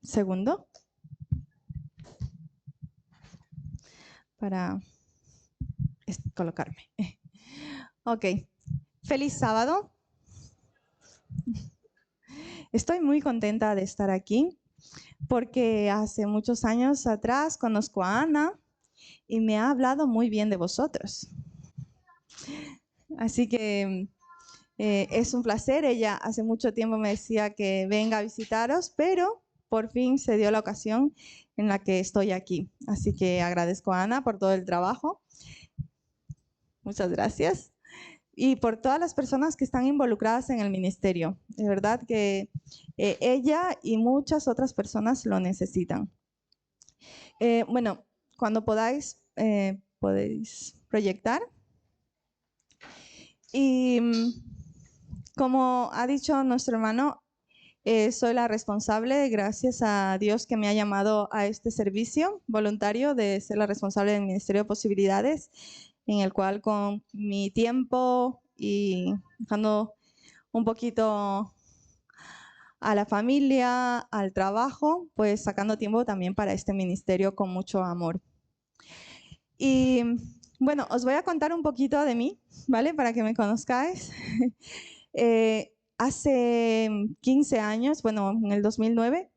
segundo para colocarme. Ok, feliz sábado. Estoy muy contenta de estar aquí porque hace muchos años atrás conozco a Ana y me ha hablado muy bien de vosotros. Así que es un placer. Ella hace mucho tiempo me decía que venga a visitaros, pero por fin se dio la ocasión en la que estoy aquí. Así que agradezco a Ana por todo el trabajo. Muchas gracias. Y por todas las personas que están involucradas en el ministerio. De verdad que ella y muchas otras personas lo necesitan. Bueno, cuando podáis, podéis proyectar. Y como ha dicho nuestro hermano, soy la responsable, gracias a Dios que me ha llamado a este servicio voluntario de ser la responsable del Ministerio de Posibilidades, en el cual con mi tiempo y dejando un poquito a la familia, al trabajo, pues sacando tiempo también para este ministerio con mucho amor. Y bueno, os voy a contar un poquito de mí, ¿vale? Para que me conozcáis. Hace 15 años, bueno, en el 2009,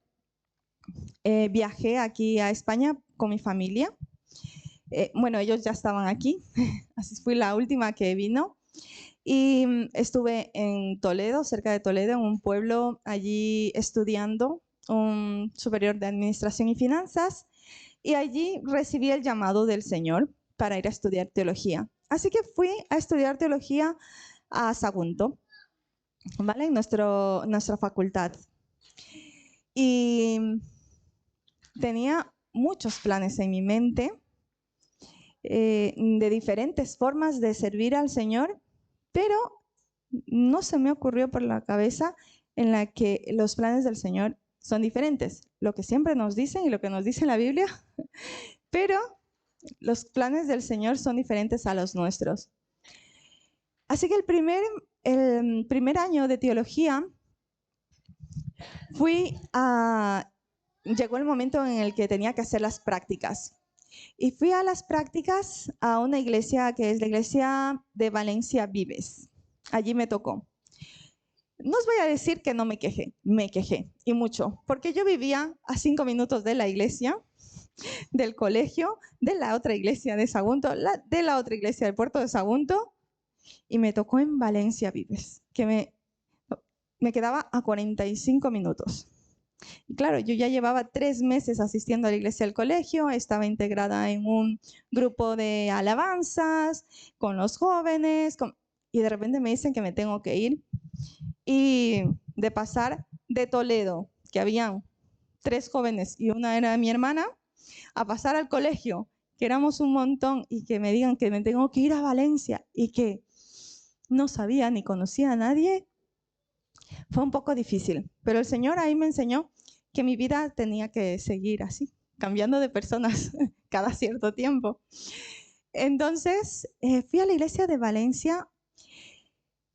viajé aquí a España con mi familia. Bueno, ellos ya estaban aquí, así fui la última que vino. Y estuve en Toledo, cerca de Toledo, en un pueblo allí estudiando un superior de Administración y Finanzas. Y allí recibí el llamado del Señor para ir a estudiar teología. Así que fui a estudiar teología a Sagunto, ¿vale? En nuestra facultad. Y tenía muchos planes en mi mente de diferentes formas de servir al Señor, pero no se me ocurrió por la cabeza en la que los planes del Señor son diferentes. Lo que siempre nos dicen y lo que nos dice la Biblia, pero los planes del Señor son diferentes a los nuestros. Así que el primer año de teología llegó el momento en el que tenía que hacer las prácticas. Y fui a las prácticas a una iglesia que es la iglesia de Valencia Vives. Allí me tocó. No os voy a decir que no me quejé y mucho, porque yo vivía a 5 minutos de la iglesia, del colegio, de la otra iglesia de Sagunto, de la otra iglesia del puerto de Sagunto, y me tocó en Valencia Vives, que me quedaba a 45 minutos. Y claro, yo ya llevaba 3 meses asistiendo a la iglesia del colegio, estaba integrada en un grupo de alabanzas, con los jóvenes, y de repente me dicen que me tengo que ir. Y de pasar de Toledo, que habían 3 jóvenes y una era mi hermana, a pasar al colegio, que éramos un montón, y que me digan que me tengo que ir a Valencia y que no sabía ni conocía a nadie, fue un poco difícil. Pero el Señor ahí me enseñó que mi vida tenía que seguir así, cambiando de personas cada cierto tiempo. Entonces, fui a la iglesia de Valencia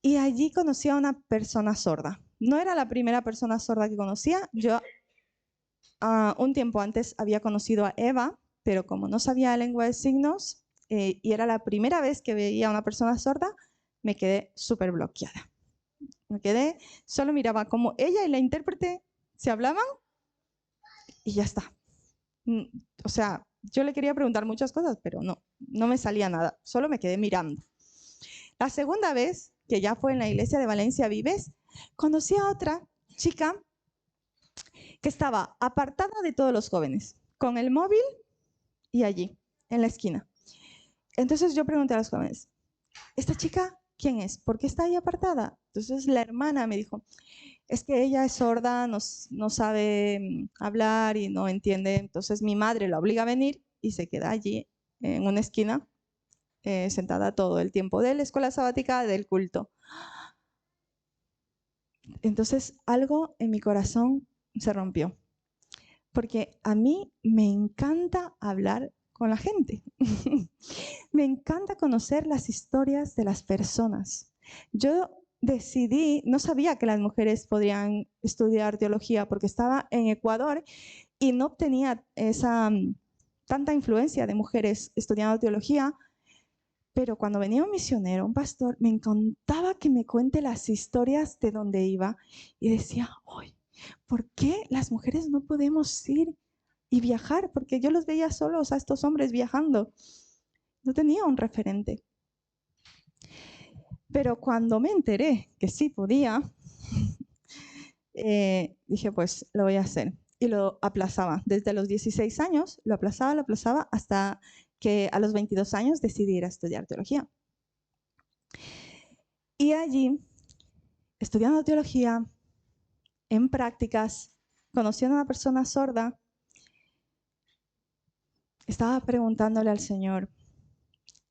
y allí conocí a una persona sorda. No era la primera persona sorda que conocía. Yo un tiempo antes había conocido a Eva, pero como no sabía lengua de signos y era la primera vez que veía a una persona sorda, me quedé súper bloqueada. Solo miraba cómo ella y la intérprete se hablaban y ya está. O sea, yo le quería preguntar muchas cosas, pero no me salía nada. Solo me quedé mirando. La segunda vez, que ya fue en la iglesia de Valencia Vives, conocí a otra chica que estaba apartada de todos los jóvenes, con el móvil y allí, en la esquina. Entonces yo pregunté a los jóvenes, ¿esta chica quién es? ¿Por qué está ahí apartada? Entonces la hermana me dijo, es que ella es sorda, no sabe hablar y no entiende. Entonces mi madre la obliga a venir y se queda allí en una esquina, sentada todo el tiempo de la escuela sabática, del culto. Entonces algo en mi corazón se rompió, porque a mí me encanta hablar con la gente. Me encanta conocer las historias de las personas. Yo decidí, no sabía que las mujeres podrían estudiar teología porque estaba en Ecuador y no tenía tanta influencia de mujeres estudiando teología, pero cuando venía un misionero, un pastor, me encantaba que me cuente las historias de donde iba y decía, ¡ay! ¿Por qué las mujeres no podemos ir y viajar? Porque yo los veía solos a estos hombres viajando. No tenía un referente. Pero cuando me enteré que sí podía, dije, pues lo voy a hacer. Y lo aplazaba. Desde los 16 años lo aplazaba hasta que a los 22 años decidí ir a estudiar teología. Y allí, estudiando teología, en prácticas, conociendo a una persona sorda, estaba preguntándole al Señor,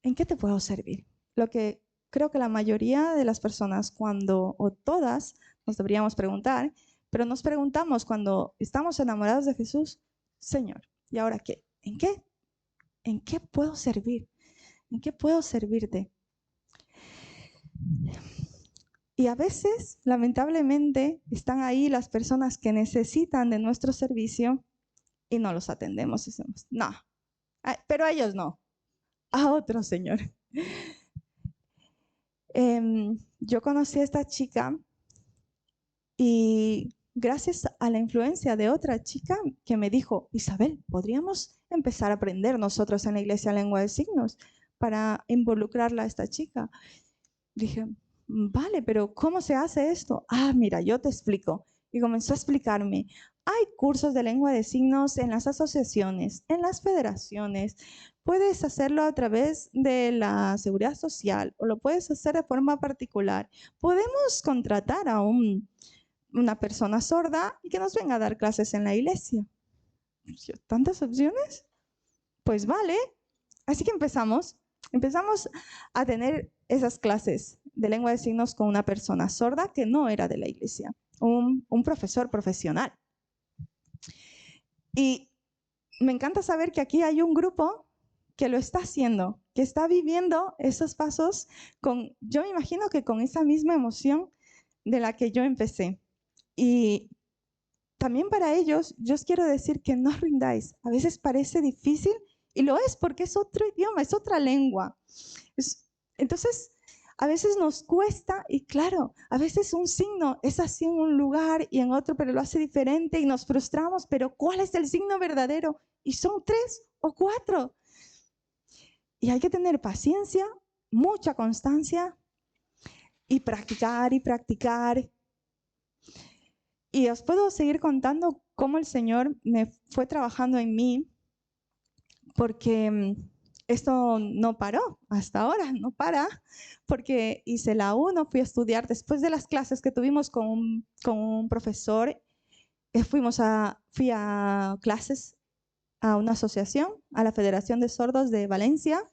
¿en qué te puedo servir? Lo que creo que la mayoría de las personas o todas, nos deberíamos preguntar, pero nos preguntamos cuando estamos enamorados de Jesús, Señor, ¿y ahora qué? ¿En qué? ¿En qué puedo servir? ¿En qué puedo servirte? Y a veces, lamentablemente, están ahí las personas que necesitan de nuestro servicio y no los atendemos. Y decimos, no, pero a ellos no, a otro, Señor. Yo conocí a esta chica y gracias a la influencia de otra chica que me dijo, Isabel, podríamos empezar a aprender nosotros en la iglesia lengua de signos para involucrarla a esta chica. Dije, vale, pero ¿cómo se hace esto? Mira, yo te explico. Y comenzó a explicarme. Hay cursos de lengua de signos en las asociaciones, en las federaciones. Puedes hacerlo a través de la seguridad social o lo puedes hacer de forma particular. Podemos contratar a una persona sorda y que nos venga a dar clases en la iglesia. ¿Tantas opciones? Pues vale. Así que empezamos a tener esas clases de lengua de signos con una persona sorda que no era de la iglesia, un profesor profesional. Y me encanta saber que aquí hay un grupo que lo está haciendo, que está viviendo esos pasos yo me imagino que con esa misma emoción de la que yo empecé. Y también para ellos, yo os quiero decir que no rindáis. A veces parece difícil y lo es porque es otro idioma, es otra lengua. Entonces, a veces nos cuesta y claro, a veces un signo es así en un lugar y en otro, pero lo hace diferente y nos frustramos, pero ¿cuál es el signo verdadero? Y son 3 o 4. Y hay que tener paciencia, mucha constancia y practicar y practicar. Y os puedo seguir contando cómo el Señor me fue trabajando en mí, porque esto no paró hasta ahora, no para, porque hice la 1, fui a estudiar después de las clases que tuvimos con un profesor, fui a clases a una asociación, a la Federación de Sordos de Valencia,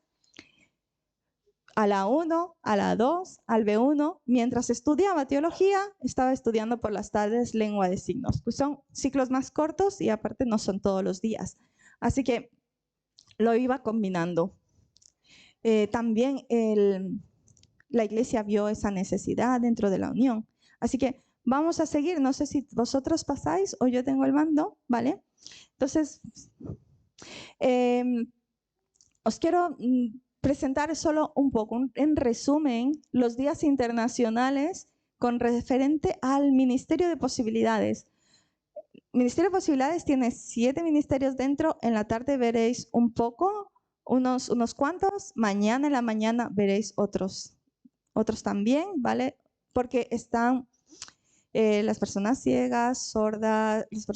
a la 1, a la 2, al B1. Mientras estudiaba teología, estaba estudiando por las tardes lengua de signos. Pues son ciclos más cortos y aparte no son todos los días. Así que lo iba combinando. También la iglesia vio esa necesidad dentro de la unión. Así que vamos a seguir. No sé si vosotros pasáis o yo tengo el mando, ¿vale? Entonces, os quiero presentar solo un poco, en resumen, los días internacionales con referente al Ministerio de Posibilidades. Ministerio de Posibilidades tiene 7 ministerios dentro. En la tarde veréis un poco, unos cuantos. Mañana en la mañana veréis otros también, ¿vale? Porque están las personas ciegas, sordas, las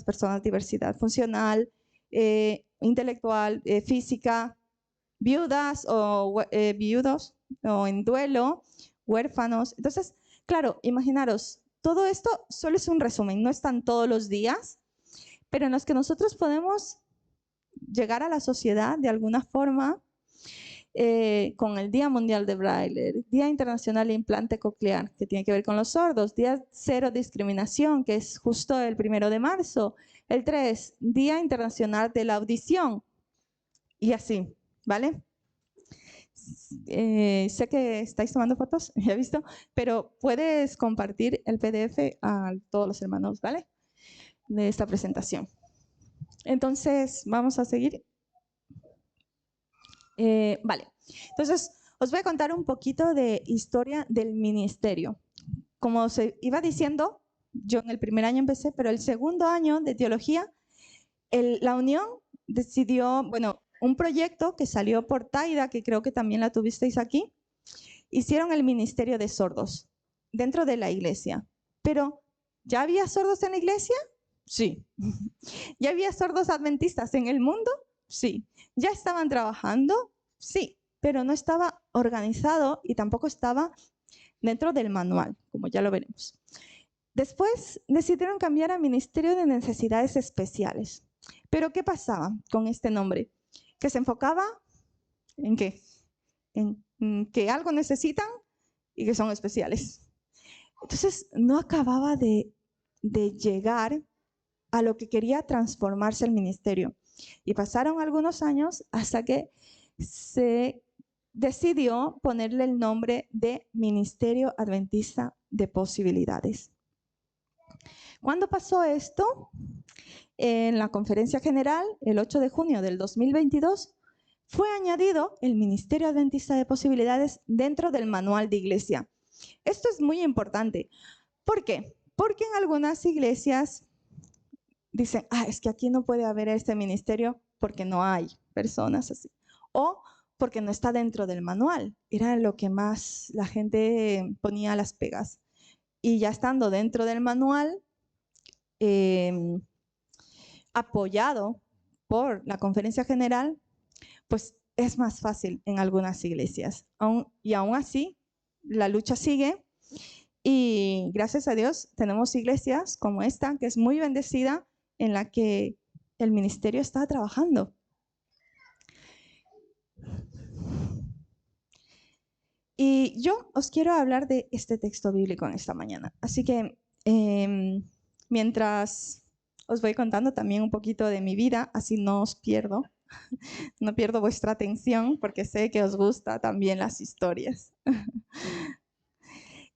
personas de diversidad funcional, intelectual, física, viudas o viudos o en duelo, huérfanos. Entonces, claro, imaginaros, todo esto solo es un resumen, no están todos los días, pero en los que nosotros podemos llegar a la sociedad de alguna forma con el Día Mundial de Braille, Día Internacional de Implante Coclear, que tiene que ver con los sordos, Día Cero Discriminación, que es justo el 1 de marzo, el 3, Día Internacional de la Audición, y así, ¿vale? sé que estáis tomando fotos, ya he visto, pero puedes compartir el PDF a todos los hermanos, ¿vale? De esta presentación. Entonces, vamos a seguir. Vale, entonces os voy a contar un poquito de historia del ministerio. Como se iba diciendo, yo en el primer año empecé, pero el segundo año de teología, la Unión decidió, bueno, un proyecto que salió por Taida, que creo que también la tuvisteis aquí, hicieron el ministerio de sordos dentro de la iglesia. Pero, ¿ya había sordos en la iglesia? Sí. ¿Ya había sordos adventistas en el mundo? Sí. ¿Ya estaban trabajando? Sí, pero no estaba organizado y tampoco estaba dentro del manual, como ya lo veremos. Después decidieron cambiar a Ministerio de Necesidades Especiales. ¿Pero qué pasaba con este nombre? Que se enfocaba ¿en qué? En que algo necesitan y que son especiales. Entonces, no acababa de llegar a lo que quería transformarse el ministerio. Y pasaron algunos años hasta que se decidió ponerle el nombre de Ministerio Adventista de Posibilidades. ¿Cuándo pasó esto? En la conferencia general, el 8 de junio del 2022, fue añadido el Ministerio Adventista de Posibilidades dentro del manual de iglesia. Esto es muy importante. ¿Por qué? Porque en algunas iglesias dicen, es que aquí no puede haber este ministerio porque no hay personas así. O porque no está dentro del manual. Era lo que más la gente ponía las pegas. Y ya estando dentro del manual, apoyado por la conferencia general, pues es más fácil en algunas iglesias. Y aún así, la lucha sigue. Y gracias a Dios tenemos iglesias como esta, que es muy bendecida, en la que el ministerio está trabajando. Y yo os quiero hablar de este texto bíblico en esta mañana. Así que mientras os voy contando también un poquito de mi vida, así no os pierdo, no pierdo vuestra atención, porque sé que os gustan también las historias.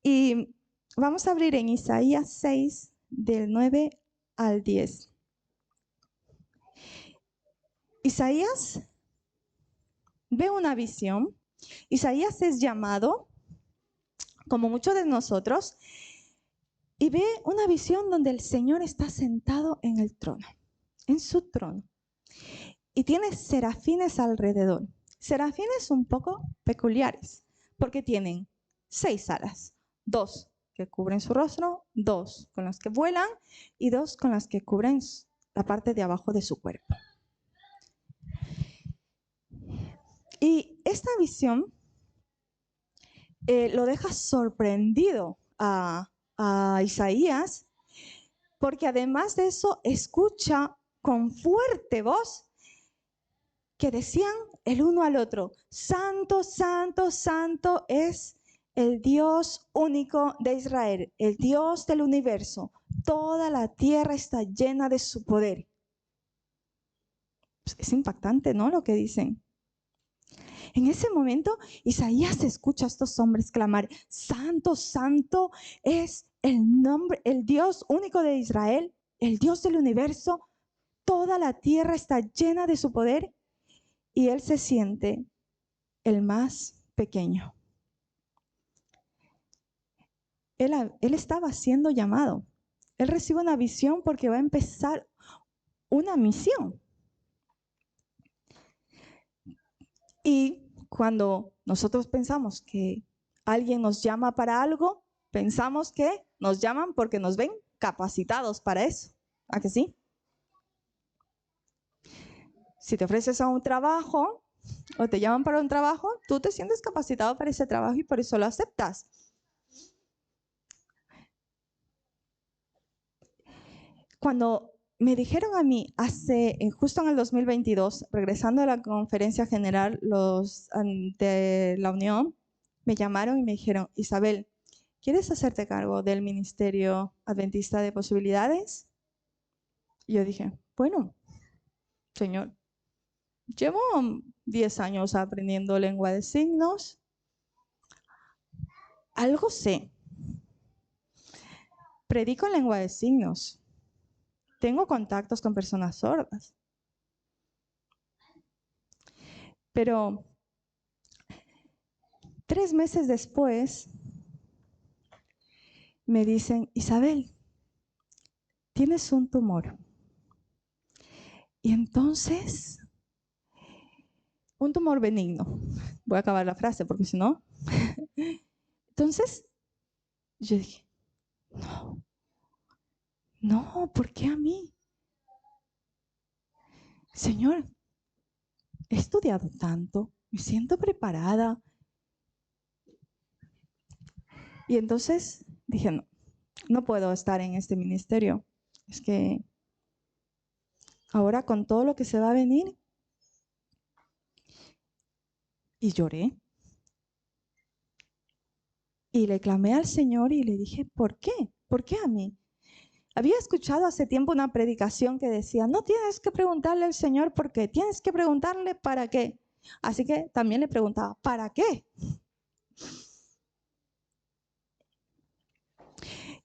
Y vamos a abrir en Isaías 6, del 9 al 10. Isaías ve una visión. Isaías es llamado, como muchos de nosotros, y ve una visión donde el Señor está sentado en el trono, en su trono. Y tiene serafines alrededor. Serafines un poco peculiares, porque tienen 6 alas. 2 que cubren su rostro, 2 con las que vuelan y 2 con las que cubren la parte de abajo de su cuerpo. Y esta visión lo deja sorprendido a Isaías, porque además de eso escucha con fuerte voz que decían el uno al otro: Santo, santo, santo es el Dios único de Israel, el Dios del universo. Toda la tierra está llena de su poder. Pues es impactante, ¿no? Lo que dicen. En ese momento, Isaías escucha a estos hombres clamar: Santo, santo es el Dios único de Israel, el Dios del universo. Toda la tierra está llena de su poder. Y él se siente el más pequeño. Él estaba siendo llamado. Él recibe una visión porque va a empezar una misión. Y cuando nosotros pensamos que alguien nos llama para algo, pensamos que nos llaman porque nos ven capacitados para eso. ¿A que sí? Si te ofreces a un trabajo o te llaman para un trabajo, tú te sientes capacitado para ese trabajo y por eso lo aceptas. Cuando me dijeron a mí justo en el 2022, regresando a la conferencia general de la Unión, me llamaron y me dijeron: Isabel, ¿quieres hacerte cargo del Ministerio Adventista de Posibilidades? Y yo dije, bueno, Señor, Llevo 10 años aprendiendo lengua de signos. Algo sé. Predico en lengua de signos. Tengo contactos con personas sordas. Pero 3 meses después me dicen, Isabel, tienes un tumor. Y entonces, un tumor benigno. Voy a acabar la frase porque si no. Entonces, yo dije, no, ¿por qué a mí? Señor, he estudiado tanto, me siento preparada. Y entonces dije, no, no puedo estar en este ministerio. Es que ahora con todo lo que se va a venir. Y lloré. Y le clamé al Señor y le dije, ¿por qué? ¿Por qué a mí? Había escuchado hace tiempo una predicación que decía, no tienes que preguntarle al Señor por qué, tienes que preguntarle para qué. Así que también le preguntaba, ¿para qué?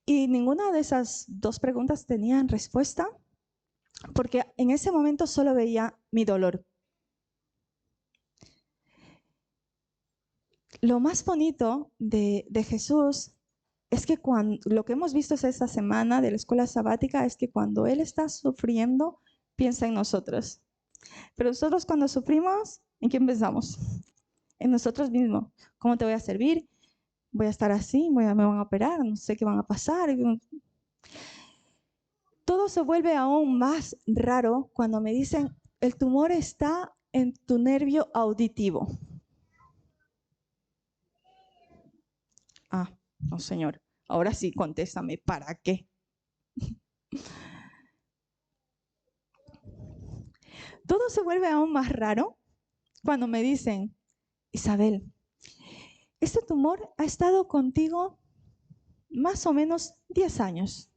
Y ninguna de esas dos preguntas tenían respuesta, porque en ese momento solo veía mi dolor. Lo más bonito de Jesús es que lo que hemos visto esta semana de la escuela sabática es que cuando Él está sufriendo, piensa en nosotros. Pero nosotros cuando sufrimos, ¿en quién pensamos? En nosotros mismos. ¿Cómo te voy a servir? Voy a estar así, me van a operar, no sé qué van a pasar. Todo se vuelve aún más raro cuando me dicen, el tumor está en tu nervio auditivo. Ah, no, Señor. Ahora sí, contéstame, ¿para qué? Todo se vuelve aún más raro cuando me dicen, Isabel, este tumor ha estado contigo más o menos 10 años,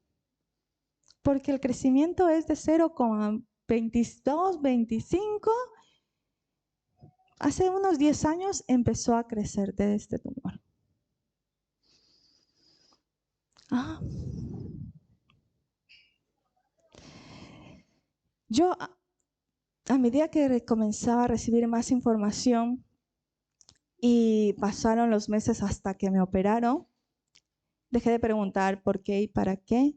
porque el crecimiento es de 0,22, 25. Hace unos 10 años empezó a crecer de este tumor. Ah. Yo, a medida que comenzaba a recibir más información y pasaron los meses hasta que me operaron, dejé de preguntar por qué y para qué.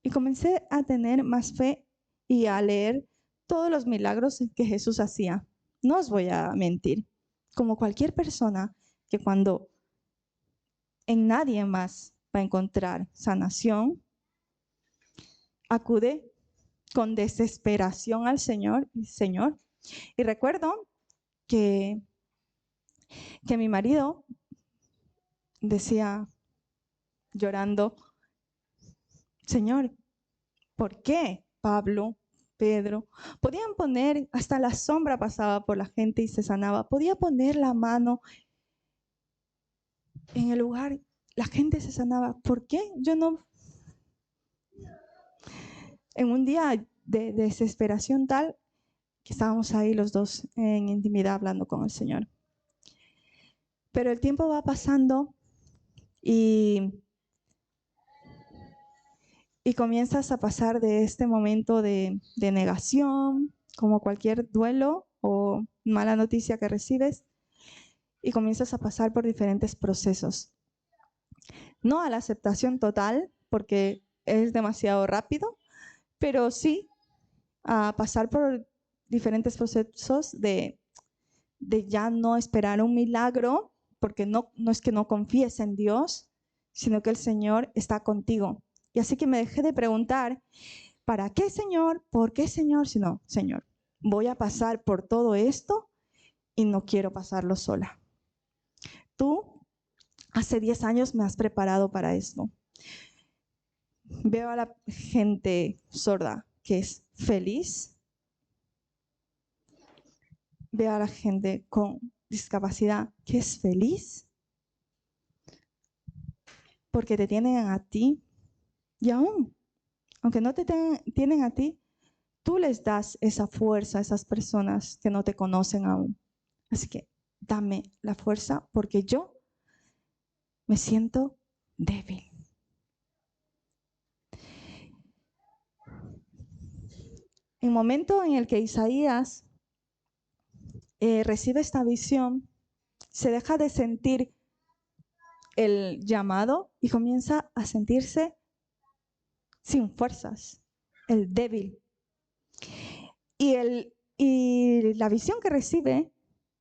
Y comencé a tener más fe y a leer todos los milagros que Jesús hacía. No os voy a mentir. Como cualquier persona que cuando en nadie más va a encontrar sanación, acude con desesperación al Señor. Señor. Y recuerdo que mi marido decía llorando, Señor, ¿por qué Pablo, Pedro? Podían poner, hasta la sombra pasaba por la gente y se sanaba. Podía poner la mano en el lugar, la gente se sanaba. ¿Por qué? Yo no. En un día de desesperación tal, que estábamos ahí los dos en intimidad hablando con el Señor. Pero el tiempo va pasando y comienzas a pasar de este momento de negación, como cualquier duelo o mala noticia que recibes, y comienzas a pasar por diferentes procesos. No a la aceptación total, porque es demasiado rápido, pero sí a pasar por diferentes procesos de ya no esperar un milagro, porque no es que no confíes en Dios, sino que el Señor está contigo. Y así que me dejé de preguntar, ¿para qué, Señor? ¿Por qué, Señor? Sino, Señor, voy a pasar por todo esto y no quiero pasarlo sola. Tú hace 10 años me has preparado para esto. Veo a la gente sorda que es feliz. Veo a la gente con discapacidad que es feliz porque te tienen a ti y aún, aunque no te tienen a ti, tú les das esa fuerza a esas personas que no te conocen aún. Así que dame la fuerza porque yo me siento débil. En el momento en el que Isaías recibe esta visión, se deja de sentir el llamado y comienza a sentirse sin fuerzas, el débil. Y la visión que recibe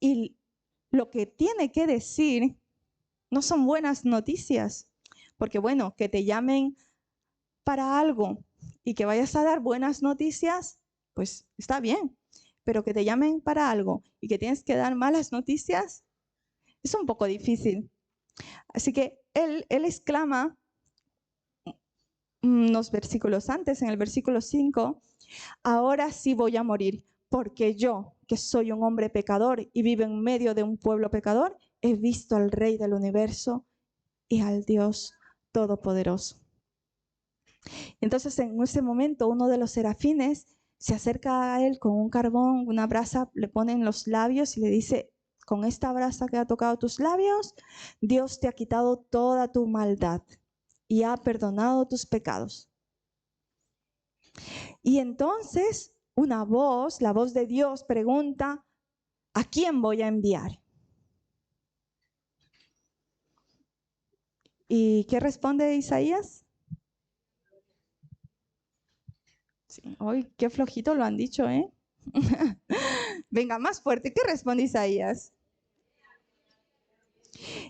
y lo que tiene que decir no son buenas noticias, porque bueno, que te llamen para algo y que vayas a dar buenas noticias, pues está bien, pero que te llamen para algo y que tienes que dar malas noticias, es un poco difícil. Así que él exclama unos versículos antes, en el versículo 5, ahora sí voy a morir, porque yo, que soy un hombre pecador y vivo en medio de un pueblo pecador, he visto al Rey del universo y al Dios Todopoderoso. Entonces, en ese momento, uno de los serafines se acerca a él con un carbón, una brasa, le pone en los labios y le dice, con esta brasa que ha tocado tus labios, Dios te ha quitado toda tu maldad y ha perdonado tus pecados. Y entonces una voz, la voz de Dios, pregunta, ¿a quién voy a enviar? ¿Y qué responde Isaías? Sí, hoy qué flojito lo han dicho, ¿eh? Venga, más fuerte. ¿Qué responde Isaías?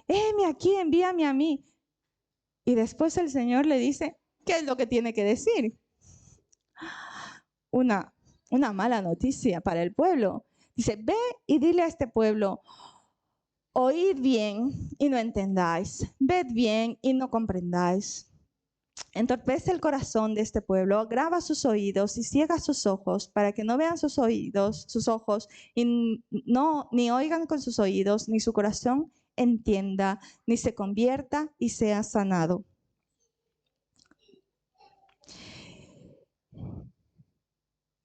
Heme aquí, envíame a mí. Y después el Señor le dice, ¿qué es lo que tiene que decir? Una mala noticia para el pueblo. Dice, ve y dile a este pueblo, oíd bien y no entendáis, ved bien y no comprendáis. Entorpece el corazón de este pueblo, agrava sus oídos y ciega sus ojos para que no vean sus oídos, sus ojos, y no, ni oigan con sus oídos, ni su corazón entienda, ni se convierta y sea sanado.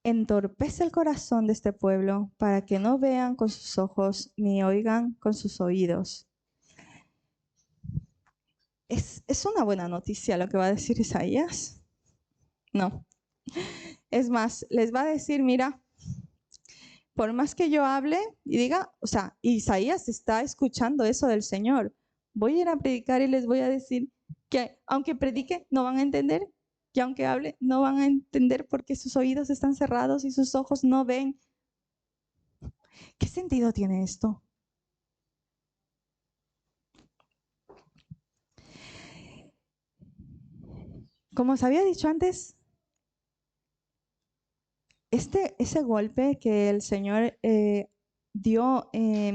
Entorpece el corazón de este pueblo para que no vean con sus ojos, ni oigan con sus oídos. ¿Es una buena noticia lo que va a decir Isaías? No. Es más, les va a decir, mira, por más que yo hable y diga, o sea, Isaías está escuchando eso del Señor. Voy a ir a predicar y les voy a decir que aunque predique, no van a entender, que aunque hable, no van a entender porque sus oídos están cerrados y sus ojos no ven. ¿Qué sentido tiene esto? Como os había dicho antes, ese golpe que el Señor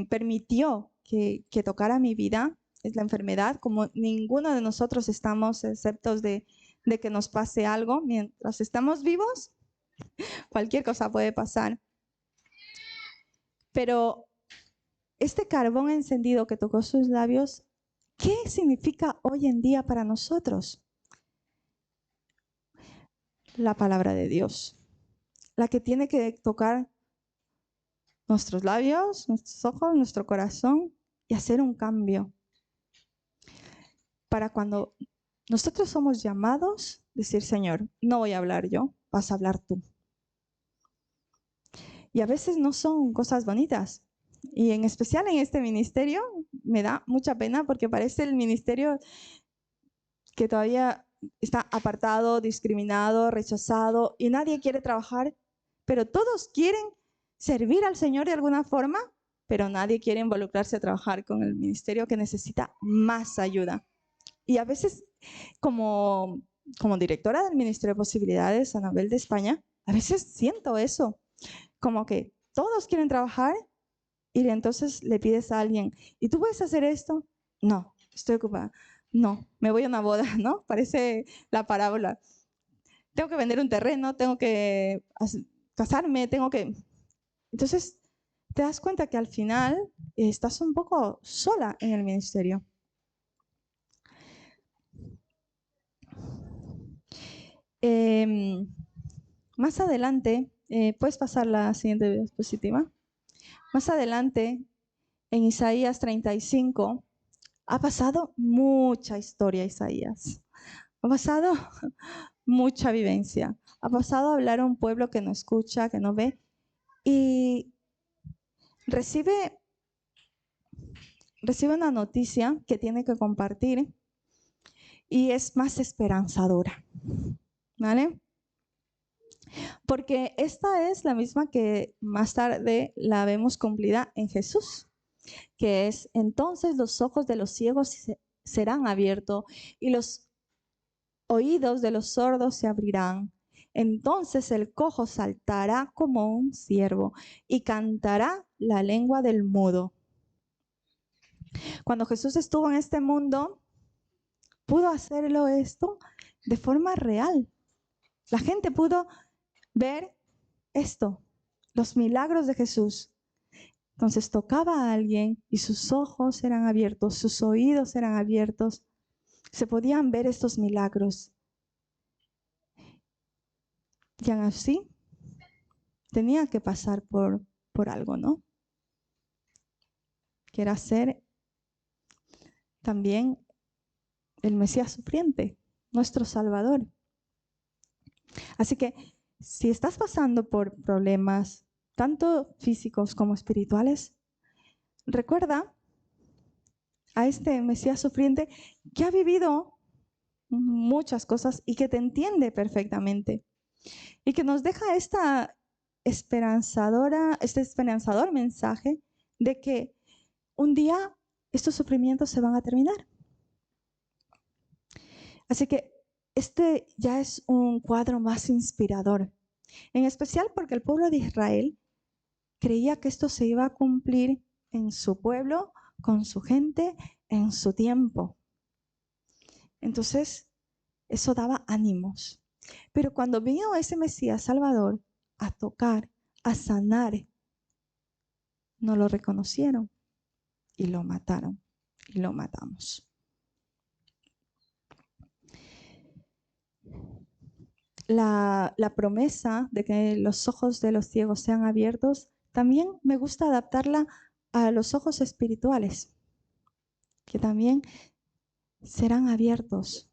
permitió que tocara mi vida, es la enfermedad, como ninguno de nosotros estamos exceptos de que nos pase algo. Mientras estamos vivos, cualquier cosa puede pasar. Pero este carbón encendido que tocó sus labios, ¿qué significa hoy en día para nosotros? La palabra de Dios, la que tiene que tocar nuestros labios, nuestros ojos, nuestro corazón y hacer un cambio. Para cuando nosotros somos llamados, decir, Señor, no voy a hablar yo, vas a hablar tú. Y a veces no son cosas bonitas. Y en especial en este ministerio me da mucha pena porque parece el ministerio que todavía está apartado, discriminado, rechazado y nadie quiere trabajar, pero todos quieren servir al Señor de alguna forma, pero nadie quiere involucrarse a trabajar con el ministerio que necesita más ayuda. Y a veces, como directora del Ministerio de Posibilidades, Anabel de España, a veces siento eso, como que todos quieren trabajar y entonces le pides a alguien, ¿y tú puedes hacer esto? No, estoy ocupada. No, me voy a una boda, ¿no? Parece la parábola. Tengo que vender un terreno, tengo que casarme, tengo que... Entonces, te das cuenta que al final estás un poco sola en el ministerio. Más adelante, Puedes pasar la siguiente diapositiva. Más adelante, en Isaías 35, ha pasado mucha historia Isaías. Ha pasado mucha vivencia. Ha pasado a hablar a un pueblo que no escucha, que no ve, y recibe una noticia que tiene que compartir y es más esperanzadora, ¿vale? Porque esta es la misma que más tarde la vemos cumplida en Jesús, que es: entonces los ojos de los ciegos serán abiertos y los oídos de los sordos se abrirán. Entonces el cojo saltará como un ciervo y cantará la lengua del mudo. Cuando Jesús estuvo en este mundo, pudo hacerlo esto de forma real. La gente pudo ver esto, los milagros de Jesús. Entonces tocaba a alguien y sus ojos eran abiertos, sus oídos eran abiertos. Se podían ver estos milagros. Y aún así, tenía que pasar por algo, ¿no? Que era ser también el Mesías sufriente, nuestro Salvador. Así que si estás pasando por problemas, tanto físicos como espirituales, recuerda a este Mesías sufriente que ha vivido muchas cosas y que te entiende perfectamente y que nos deja este esperanzador mensaje de que un día estos sufrimientos se van a terminar. Así que este ya es un cuadro más inspirador, en especial porque el pueblo de Israel creía que esto se iba a cumplir en su pueblo, con su gente, en su tiempo. Entonces, eso daba ánimos. Pero cuando vino ese Mesías Salvador a tocar, a sanar, no lo reconocieron y lo mataron y lo matamos. La promesa de que los ojos de los ciegos sean abiertos, también me gusta adaptarla a los ojos espirituales, que también serán abiertos.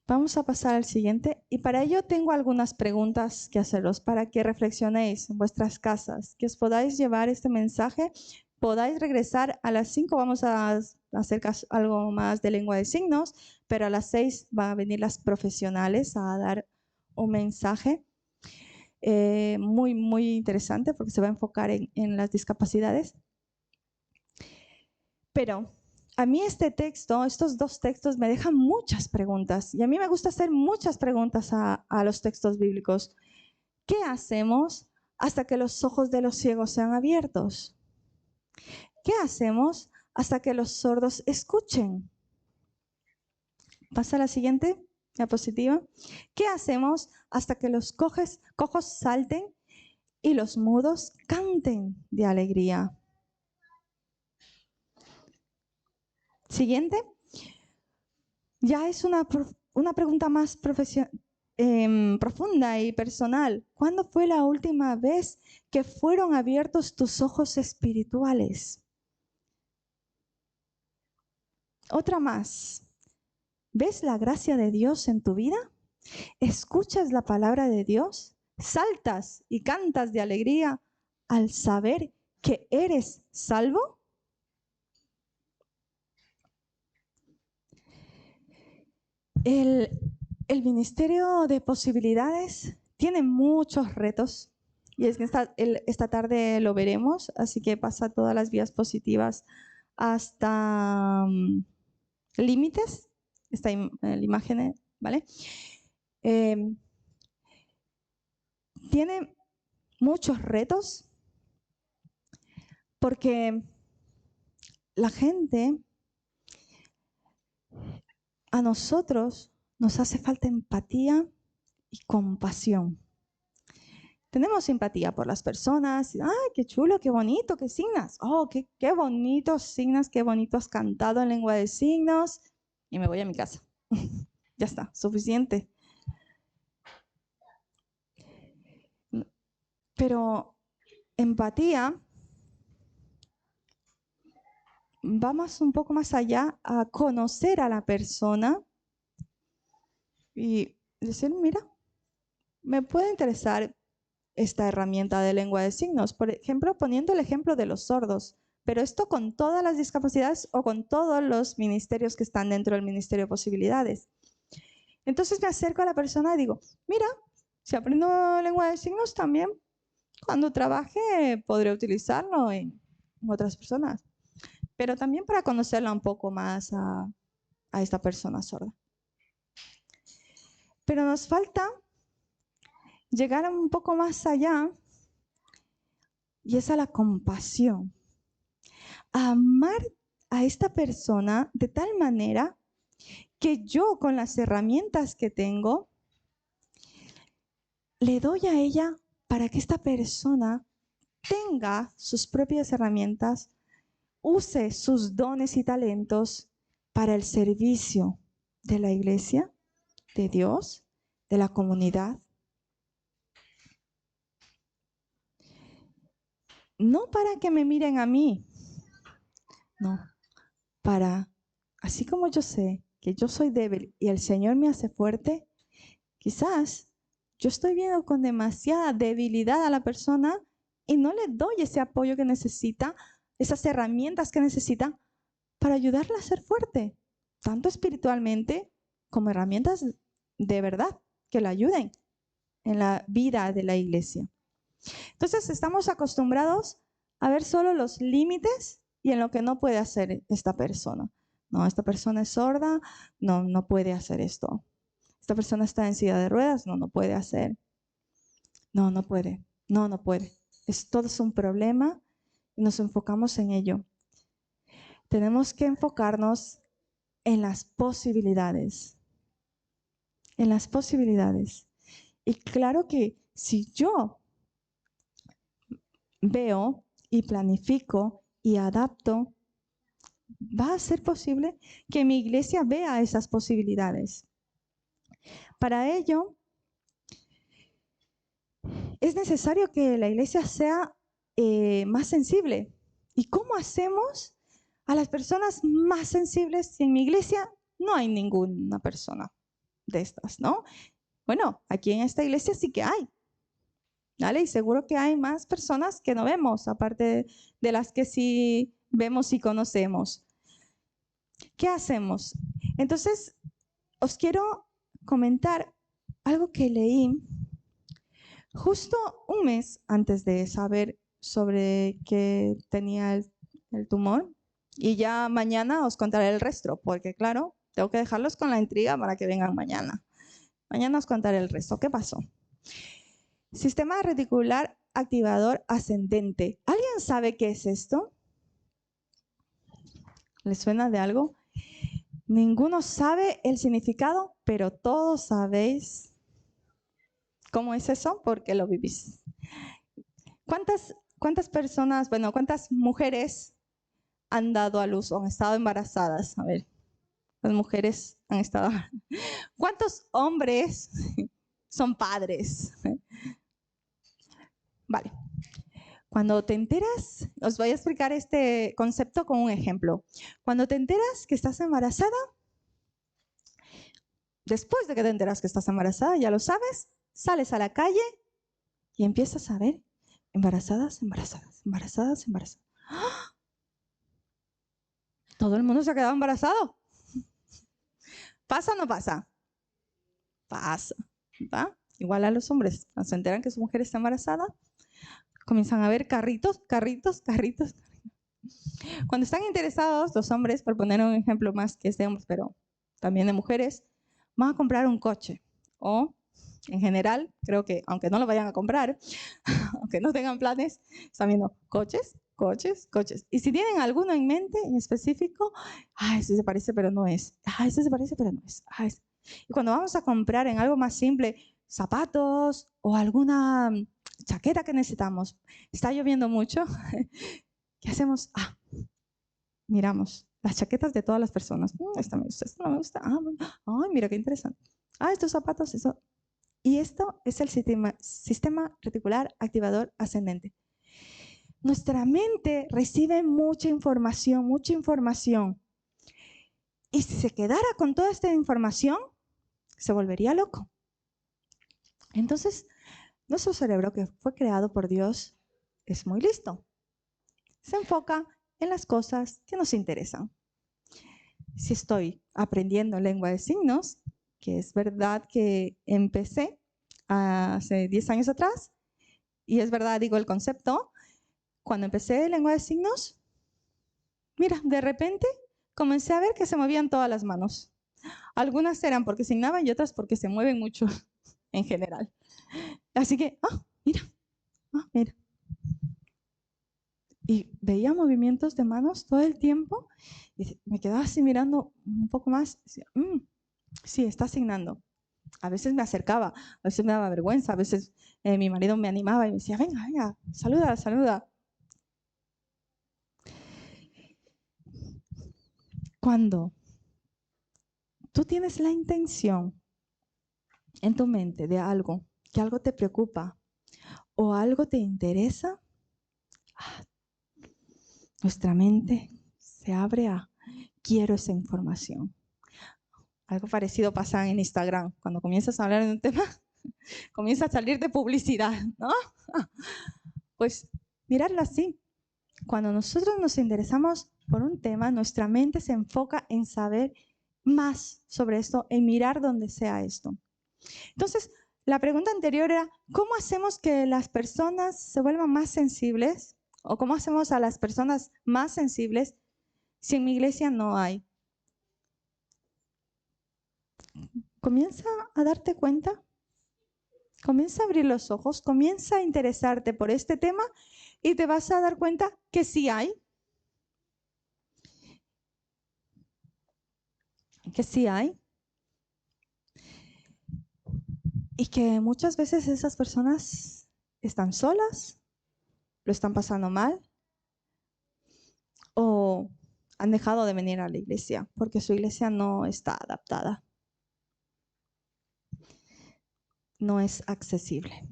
Vamos a pasar al siguiente y para ello tengo algunas preguntas que haceros para que reflexionéis en vuestras casas, que os podáis llevar este mensaje, podáis regresar a las 5, vamos a hacer algo más de lengua de signos, pero a las 6 van a venir las profesionales a dar un mensaje muy, muy interesante porque se va a enfocar en las discapacidades. Pero a mí estos dos textos me dejan muchas preguntas y a mí me gusta hacer muchas preguntas a los textos bíblicos. ¿Qué hacemos hasta que los ojos de los ciegos sean abiertos? ¿Qué hacemos hasta que los sordos escuchen? Pasa a la siguiente diapositiva. ¿Qué hacemos hasta que los cojos salten y los mudos canten de alegría? Siguiente. Ya es una pregunta más profunda y personal. ¿Cuándo fue la última vez que fueron abiertos tus ojos espirituales? Otra más. ¿Ves la gracia de Dios en tu vida? ¿Escuchas la palabra de Dios? ¿Saltas y cantas de alegría al saber que eres salvo? El ministerio de posibilidades tiene muchos retos y es que esta tarde lo veremos, así que pasa todas las vías positivas hasta límites, esta imagen, ¿vale? Tiene muchos retos porque la gente, a nosotros nos hace falta empatía y compasión. Tenemos simpatía por las personas. ¡Ay, qué chulo, qué bonito, qué signos! ¡Oh, qué bonitos signos, qué bonito has cantado en lengua de signos! Y me voy a mi casa. Ya está, suficiente. Pero empatía vamos un poco más allá a conocer a la persona y decir, mira, me puede interesar esta herramienta de lengua de signos. Por ejemplo, poniendo el ejemplo de los sordos, pero esto con todas las discapacidades o con todos los ministerios que están dentro del Ministerio de Posibilidades. Entonces me acerco a la persona y digo, mira, si aprendo lengua de signos también, cuando trabaje podré utilizarlo en otras personas, pero también para conocerla un poco más a esta persona sorda. Pero nos falta llegar un poco más allá y es a la compasión. A amar a esta persona de tal manera que yo con las herramientas que tengo le doy a ella para que esta persona tenga sus propias herramientas, use sus dones y talentos para el servicio de la iglesia, de Dios, de la comunidad. No para que me miren a mí, no, para, así como yo sé que yo soy débil y el Señor me hace fuerte, quizás yo estoy viendo con demasiada debilidad a la persona y no le doy ese apoyo que necesita, esas herramientas que necesita para ayudarla a ser fuerte, tanto espiritualmente como herramientas de verdad que la ayuden en la vida de la iglesia. Entonces estamos acostumbrados a ver solo los límites y en lo que no puede hacer esta persona. No, esta persona es sorda, no puede hacer esto. Esta persona está en silla de ruedas, no puede hacer. No puede, no puede. Todo es un problema y nos enfocamos en ello. Tenemos que enfocarnos en las posibilidades. En las posibilidades. Y claro que si yo veo y planifico y adapto, va a ser posible que mi iglesia vea esas posibilidades. Para ello, es necesario que la iglesia sea más sensible. ¿Y cómo hacemos a las personas más sensibles si en mi iglesia no hay ninguna persona de estas, ¿no? Bueno, aquí en esta iglesia sí que hay, ¿vale? Y seguro que hay más personas que no vemos, aparte de las que sí vemos y conocemos. ¿Qué hacemos? Entonces, os quiero comentar algo que leí justo un mes antes de saber sobre que tenía el tumor. Y ya mañana os contaré el resto, porque claro, tengo que dejarlos con la intriga para que vengan mañana. Mañana os contaré el resto. ¿Qué pasó? Sistema reticular activador ascendente. ¿Alguien sabe qué es esto? ¿Les suena de algo? Ninguno sabe el significado, pero todos sabéis cómo es eso porque lo vivís. ¿Cuántas personas, bueno, cuántas mujeres han dado a luz o han estado embarazadas? A ver, las mujeres han estado. ¿Cuántos hombres son padres? Vale. Cuando te enteras, os voy a explicar este concepto con un ejemplo. Cuando te enteras que estás embarazada, después de que te enteras que estás embarazada, ya lo sabes, sales a la calle y empiezas a ver embarazadas. ¡Ah! Todo el mundo se ha quedado embarazado. ¿Pasa o no pasa? Pasa, ¿va? Igual a los hombres, cuando se enteran que su mujer está embarazada, comienzan a ver carritos. Cuando están interesados los hombres, por poner un ejemplo más que es de hombres, pero también de mujeres, van a comprar un coche. O, en general, creo que aunque no lo vayan a comprar, aunque no tengan planes, están viendo coches. Y si tienen alguno en mente en específico, ese se parece pero no es. Ese se parece pero no es. Y cuando vamos a comprar en algo más simple, zapatos o alguna chaqueta que necesitamos, está lloviendo mucho, ¿qué hacemos? Miramos las chaquetas de todas las personas. Esta me gusta, esta no me gusta. Bueno. Ay, mira qué interesante. Estos zapatos, eso. Y esto es el sistema reticular activador ascendente. Nuestra mente recibe mucha información. Y si se quedara con toda esta información, se volvería loco. Entonces, nuestro cerebro, que fue creado por Dios, es muy listo. Se enfoca en las cosas que nos interesan. Si estoy aprendiendo lengua de signos, que es verdad que empecé hace 10 años atrás, y es verdad, digo el concepto, cuando empecé lengua de signos, mira, de repente comencé a ver que se movían todas las manos. Algunas eran porque signaban y otras porque se mueven mucho en general. Así que, mira. Y veía movimientos de manos todo el tiempo y me quedaba así mirando un poco más. Y decía, sí, está asignando. A veces me acercaba, a veces me daba vergüenza, a veces mi marido me animaba y me decía, venga, saluda. Cuando tú tienes la intención en tu mente de algo, que algo te preocupa o algo te interesa, nuestra mente se abre a quiero esa información. Algo parecido pasa en Instagram. Cuando comienzas a hablar de un tema, comienza a salir de publicidad, ¿no? Pues mirarlo así. Cuando nosotros nos interesamos por un tema, nuestra mente se enfoca en saber más sobre esto, en mirar donde sea esto. Entonces, la pregunta anterior era, ¿cómo hacemos que las personas se vuelvan más sensibles? ¿O cómo hacemos a las personas más sensibles si en mi iglesia no hay? Comienza a darte cuenta, comienza a abrir los ojos, comienza a interesarte por este tema y te vas a dar cuenta que sí hay. Que sí hay. Y que muchas veces esas personas están solas, lo están pasando mal o han dejado de venir a la iglesia porque su iglesia no está adaptada. No es accesible.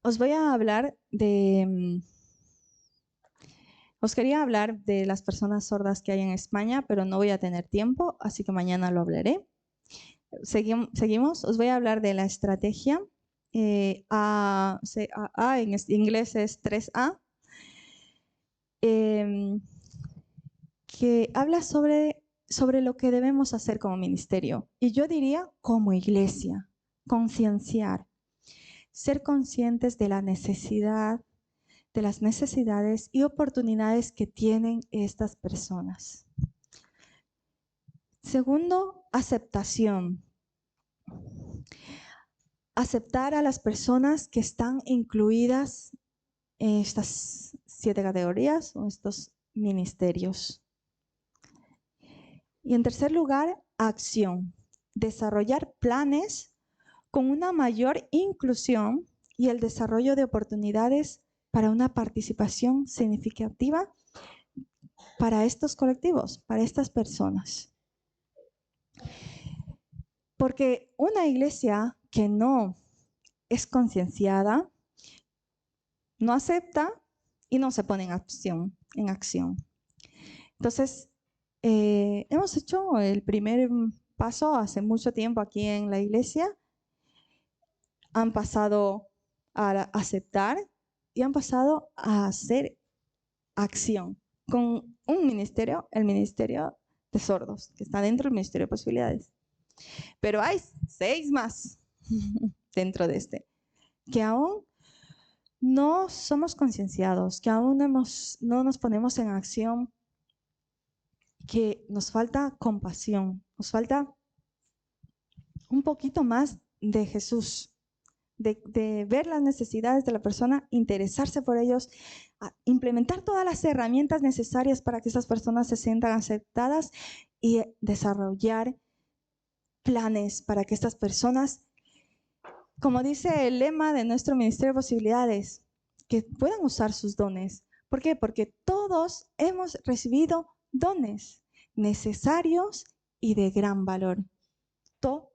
Os quería hablar de las personas sordas que hay en España, pero no voy a tener tiempo, así que mañana lo hablaré. Seguimos. Os voy a hablar de la estrategia. A en inglés es 3A, que habla sobre lo que debemos hacer como ministerio. Y yo diría como iglesia, concienciar, ser conscientes de la necesidad, de las necesidades y oportunidades que tienen estas personas. Segundo, aceptación. Aceptar a las personas que están incluidas en estas 7 categorías o estos ministerios. Y en tercer lugar, acción. Desarrollar planes con una mayor inclusión y el desarrollo de oportunidades para una participación significativa para estos colectivos, para estas personas. Porque una iglesia que no es concienciada, no acepta y no se pone en acción. Entonces, hemos hecho el primer paso hace mucho tiempo aquí en la iglesia. Han pasado a aceptar y han pasado a hacer acción con un ministerio, el ministerio de sordos, que está dentro del ministerio de posibilidades. Pero hay 6 más dentro de este, que aún no somos concienciados, que aún no nos ponemos en acción, que nos falta compasión, nos falta un poquito más de Jesús, de ver las necesidades de la persona, interesarse por ellos, implementar todas las herramientas necesarias para que esas personas se sientan aceptadas y desarrollar planes para que estas personas, como dice el lema de nuestro Ministerio de Posibilidades, que puedan usar sus dones. ¿Por qué? Porque todos hemos recibido dones necesarios y de gran valor. Todos.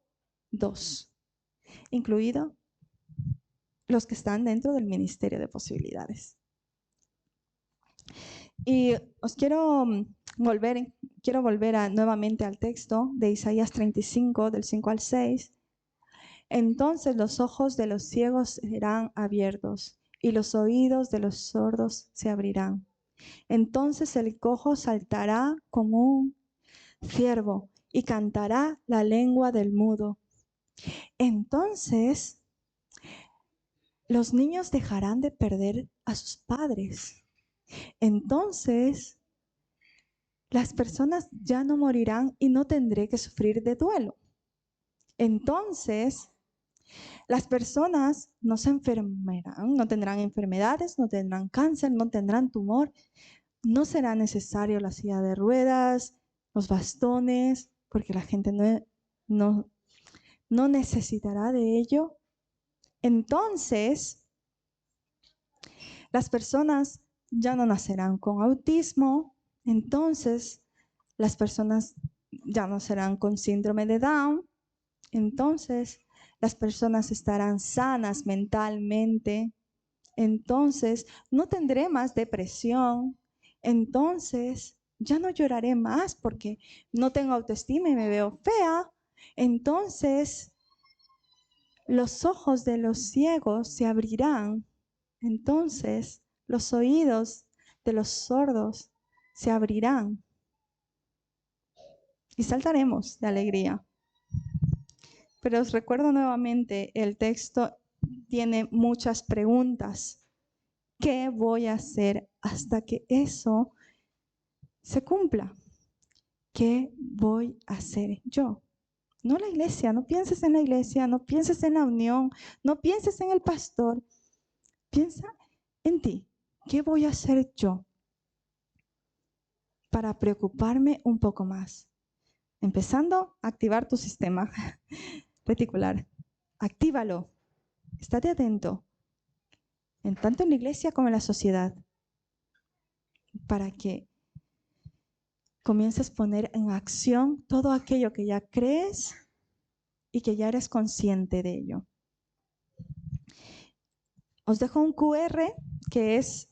2, incluido los que están dentro del ministerio de posibilidades. Y os quiero volver nuevamente al texto de Isaías 35, del 5 al 6. Entonces los ojos de los ciegos serán abiertos y los oídos de los sordos se abrirán. Entonces el cojo saltará como un ciervo y cantará la lengua del mudo. Entonces los niños dejarán de perder a sus padres. Entonces las personas ya no morirán y no tendré que sufrir de duelo. Entonces las personas no se enfermarán, no tendrán enfermedades, no tendrán cáncer, no tendrán tumor. No será necesario la silla de ruedas, los bastones, porque la gente no necesitará de ello. Entonces, las personas ya no nacerán con autismo. Entonces, las personas ya no serán con síndrome de Down. Entonces, las personas estarán sanas mentalmente. Entonces, no tendré más depresión. Entonces, ya no lloraré más porque no tengo autoestima y me veo fea. Entonces, los ojos de los ciegos se abrirán. Entonces, los oídos de los sordos se abrirán. Y saltaremos de alegría. Pero os recuerdo nuevamente, el texto tiene muchas preguntas. ¿Qué voy a hacer hasta que eso se cumpla? ¿Qué voy a hacer yo? No la iglesia, no pienses en la iglesia, no pienses en la unión, no pienses en el pastor. Piensa en ti. ¿Qué voy a hacer yo para preocuparme un poco más? Empezando a activar tu sistema reticular. Actívalo. Estate atento, tanto en la iglesia como en la sociedad, para que comiences a poner en acción todo aquello que ya crees y que ya eres consciente de ello. Os dejo un QR que es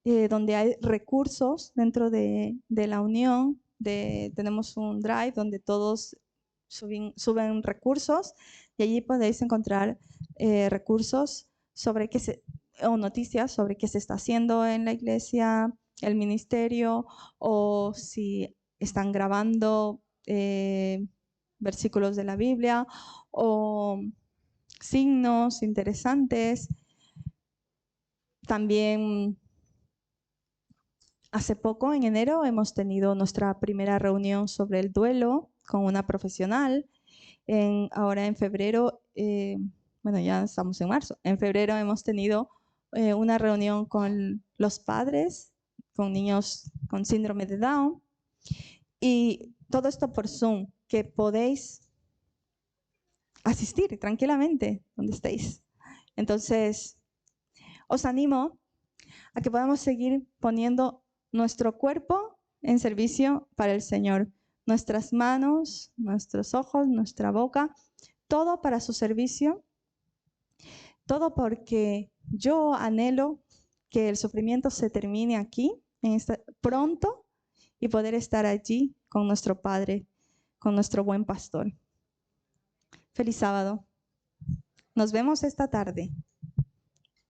donde hay recursos dentro de la unión. Tenemos un drive donde todos suben recursos y allí podéis encontrar recursos sobre o noticias sobre qué se está haciendo en la iglesia, el ministerio, o si están grabando versículos de la Biblia o signos interesantes. También hace poco, en enero, hemos tenido nuestra primera reunión sobre el duelo con una profesional. Ahora en febrero, bueno, ya estamos en marzo. En febrero hemos tenido una reunión con los padres, con niños con síndrome de Down. Y todo esto por Zoom, que podéis asistir tranquilamente donde estéis. Entonces, os animo a que podamos seguir poniendo nuestro cuerpo en servicio para el Señor. Nuestras manos, nuestros ojos, nuestra boca, todo para su servicio. Todo porque yo anhelo que el sufrimiento se termine aquí, pronto, y poder estar allí con nuestro Padre, con nuestro buen pastor. Feliz sábado. Nos vemos esta tarde.